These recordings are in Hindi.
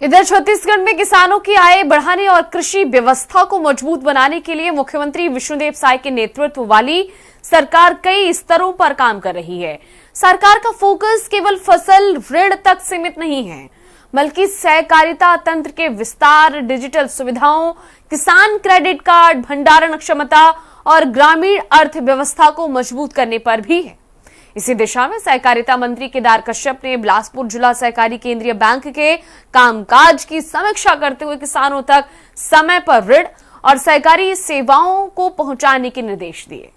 इधर छत्तीसगढ़ में किसानों की आय बढ़ाने और कृषि व्यवस्था को मजबूत बनाने के लिए मुख्यमंत्री विष्णुदेव साय के नेतृत्व वाली सरकार कई स्तरों पर काम कर रही है। सरकार का फोकस केवल फसल ऋण तक सीमित नहीं है, बल्कि सहकारिता तंत्र के विस्तार, डिजिटल सुविधाओं, किसान क्रेडिट कार्ड, भंडारण क्षमता और ग्रामीण अर्थव्यवस्था को मजबूत करने पर भी है। इसी दिशा में सहकारिता मंत्री केदार कश्यप ने बिलासपुर जिला सहकारी केंद्रीय बैंक के कामकाज की समीक्षा करते हुए किसानों तक समय पर ऋण और सहकारी सेवाओं को पहुंचाने के निर्देश दिए।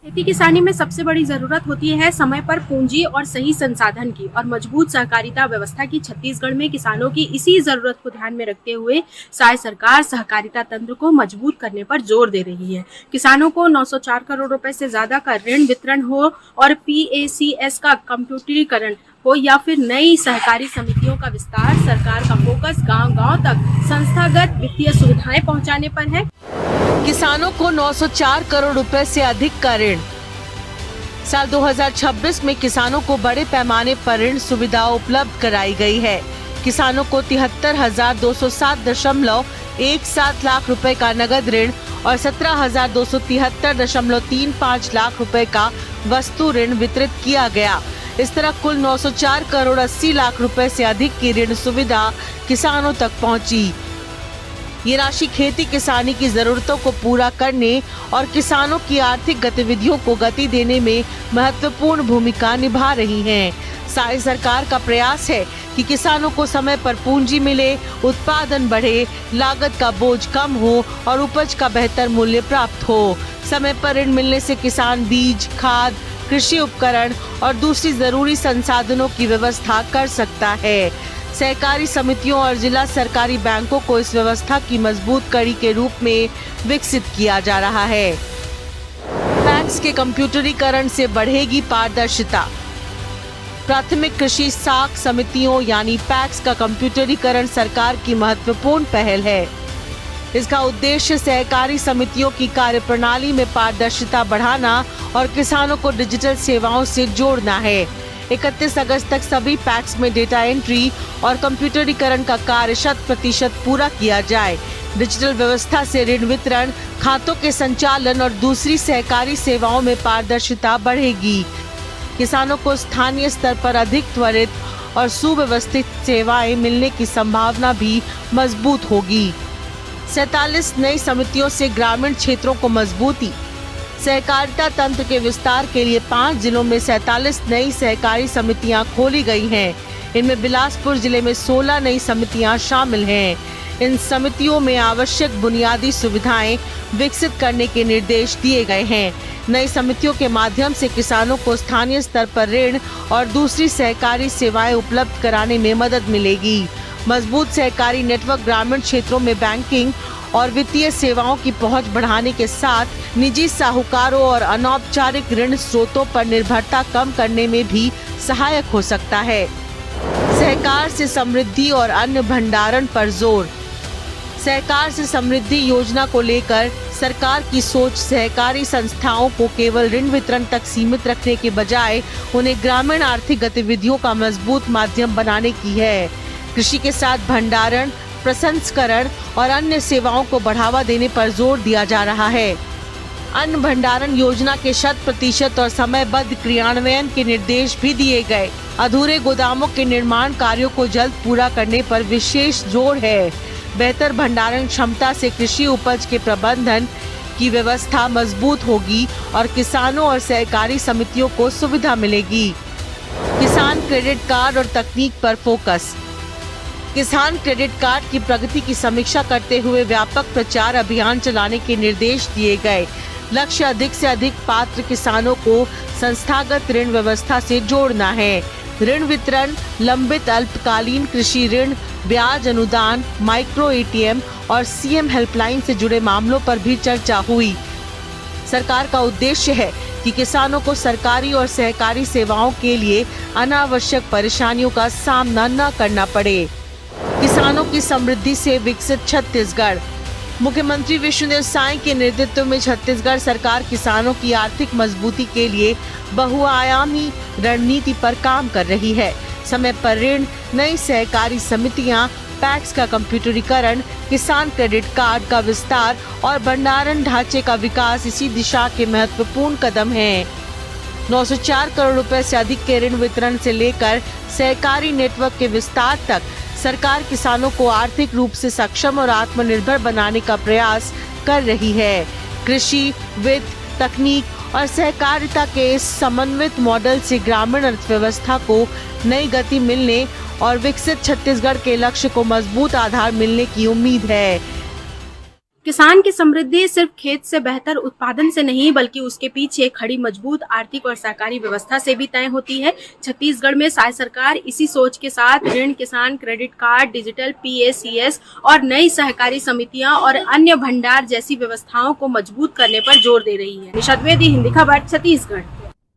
खेती किसानी में सबसे बड़ी जरूरत होती है समय पर पूंजी और सही संसाधन की, और मजबूत सहकारिता व्यवस्था की छत्तीसगढ़ में किसानों की इसी जरूरत को ध्यान में रखते हुए साय सरकार सहकारिता तंत्र को मजबूत करने पर जोर दे रही है। किसानों को 904 करोड़ रुपए से ज्यादा का ऋण वितरण हो और PACS का कंप्यूटरीकरण हो या फिर नई सहकारी समितियों का विस्तार, सरकार का फोकस गांव-गांव तक संस्थागत वित्तीय सुविधाएं पहुंचाने पर है। किसानों को 904 करोड़ रुपए से अधिक का ऋण। साल 2026 में किसानों को बड़े पैमाने पर ऋण सुविधा उपलब्ध कराई गई है। किसानों को 73,207.17 लाख रुपए का नगद ऋण और 17,273.35 लाख रुपए का वस्तु ऋण वितरित किया गया। इस तरह कुल 904 करोड़ 80 लाख रुपए से अधिक की ऋण सुविधा किसानों तक पहुंची। ये राशि खेती किसानी की जरूरतों को पूरा करने और किसानों की आर्थिक गतिविधियों को गति देने में महत्वपूर्ण भूमिका निभा रही है। साय सरकार का प्रयास है कि किसानों को समय पर पूंजी मिले, उत्पादन बढ़े, लागत का बोझ कम हो और उपज का बेहतर मूल्य प्राप्त हो। समय पर ऋण मिलने से किसान बीज, खाद, कृषि उपकरण और दूसरी जरूरी संसाधनों की व्यवस्था कर सकता है। सहकारी समितियों और जिला सरकारी बैंकों को इस व्यवस्था की मजबूत कड़ी के रूप में विकसित किया जा रहा है। पैक्स के कंप्यूटरीकरण से बढ़ेगी पारदर्शिता। प्राथमिक कृषि साख समितियों यानी पैक्स का कंप्यूटरीकरण सरकार की महत्वपूर्ण पहल है। इसका उद्देश्य सहकारी समितियों की कार्यप्रणाली में पारदर्शिता बढ़ाना और किसानों को डिजिटल सेवाओं से जोड़ना है। 31 अगस्त तक सभी पैक्स में डेटा एंट्री और कंप्यूटरीकरण का कार्य 100% पूरा किया जाए। डिजिटल व्यवस्था से ऋण वितरण, खातों के संचालन और दूसरी सहकारी सेवाओं में पारदर्शिता बढ़ेगी। किसानों को स्थानीय स्तर पर अधिक त्वरित और सुव्यवस्थित सेवाएं मिलने की संभावना भी मजबूत होगी। 47 नई समितियों से ग्रामीण क्षेत्रों को मजबूती। सहकारिता तंत्र के विस्तार के लिए 5 जिलों में 47 नई सहकारी समितियां खोली गई हैं। इनमें बिलासपुर जिले में 16 नई समितियां शामिल हैं। इन समितियों में आवश्यक बुनियादी सुविधाएं विकसित करने के निर्देश दिए गए हैं। नई समितियों के माध्यम से किसानों को स्थानीय स्तर पर ऋण और दूसरी सहकारी सेवाएं उपलब्ध कराने में मदद मिलेगी। मजबूत सहकारी नेटवर्क ग्रामीण क्षेत्रों में बैंकिंग और वित्तीय सेवाओं की पहुंच बढ़ाने के साथ निजी साहूकारों और अनौपचारिक ऋण स्रोतों पर निर्भरता कम करने में भी सहायक हो सकता है। सहकार से समृद्धि और अन्न भंडारण पर जोर। सहकार से समृद्धि योजना को लेकर सरकार की सोच सहकारी संस्थाओं को केवल ऋण वितरण तक सीमित रखने के बजाय उन्हें ग्रामीण आर्थिक गतिविधियों का मजबूत माध्यम बनाने की है। कृषि के साथ भंडारण, प्रसंस्करण और अन्य सेवाओं को बढ़ावा देने पर जोर दिया जा रहा है। अन्न भंडारण योजना के 100% और समयबद्ध क्रियान्वयन के निर्देश भी दिए गए। अधूरे गोदामों के निर्माण कार्यों को जल्द पूरा करने पर विशेष जोर है। बेहतर भंडारण क्षमता से कृषि उपज के प्रबंधन की व्यवस्था मजबूत होगी और किसानों और सहकारी समितियों को सुविधा मिलेगी। किसान क्रेडिट कार्ड और तकनीक पर फोकस। किसान क्रेडिट कार्ड की प्रगति की समीक्षा करते हुए व्यापक प्रचार अभियान चलाने के निर्देश दिए गए। लक्ष्य अधिक से अधिक पात्र किसानों को संस्थागत ऋण व्यवस्था से जोड़ना है। ऋण वितरण, लंबित अल्पकालीन कृषि ऋण, ब्याज अनुदान, माइक्रो ATM और CM हेल्पलाइन से जुड़े मामलों पर भी चर्चा हुई। सरकार का उद्देश्य है कि किसानों को सरकारी और सहकारी सेवाओं के लिए अनावश्यक परेशानियों का सामना न करना पड़े। किसानों की समृद्धि से विकसित छत्तीसगढ़। मुख्यमंत्री विष्णुदेव साय के नेतृत्व में छत्तीसगढ़ सरकार किसानों की आर्थिक मजबूती के लिए बहुआयामी रणनीति पर काम कर रही है। समय पर ऋण, नई सहकारी समितियां, पैक्स का कंप्यूटरीकरण, किसान क्रेडिट कार्ड का विस्तार और भंडारण ढांचे का विकास इसी दिशा के महत्वपूर्ण कदम हैं। 904 करोड़ रुपए से अधिक के ऋण वितरण से लेकर सहकारी नेटवर्क के विस्तार तक सरकार किसानों को आर्थिक रूप से सक्षम और आत्मनिर्भर बनाने का प्रयास कर रही है। कृषि, वित्त, तकनीक और सहकारिता के इस समन्वित मॉडल से ग्रामीण अर्थव्यवस्था को नई गति मिलने और विकसित छत्तीसगढ़ के लक्ष्य को मजबूत आधार मिलने की उम्मीद है। किसान की समृद्धि सिर्फ खेत से बेहतर उत्पादन से नहीं बल्कि उसके पीछे खड़ी मजबूत आर्थिक और सहकारी व्यवस्था से भी तय होती है। छत्तीसगढ़ में साय सरकार इसी सोच के साथ ऋण, किसान क्रेडिट कार्ड, डिजिटल PACS और नई सहकारी समितियां और अन्य भंडार जैसी व्यवस्थाओं को मजबूत करने पर जोर दे रही है। निशा द्विवेदी, हिंदी खबर, छत्तीसगढ़।